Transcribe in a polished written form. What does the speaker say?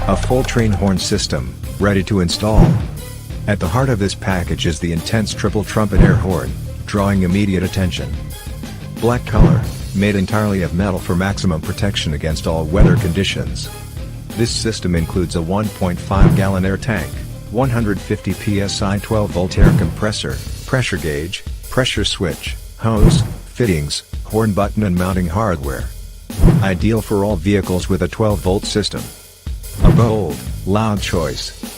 A full train horn system, ready to install. At the heart of this package is the intense triple trumpet air horn, drawing immediate attention. Black color, made entirely of metal for maximum protection against all weather conditions. This system includes a 1.5-gallon air tank, 150 PSI 12-volt air compressor, pressure gauge, pressure switch, hose, fittings, horn button and mounting hardware. Ideal for all vehicles with a 12-volt system. A bold, loud choice.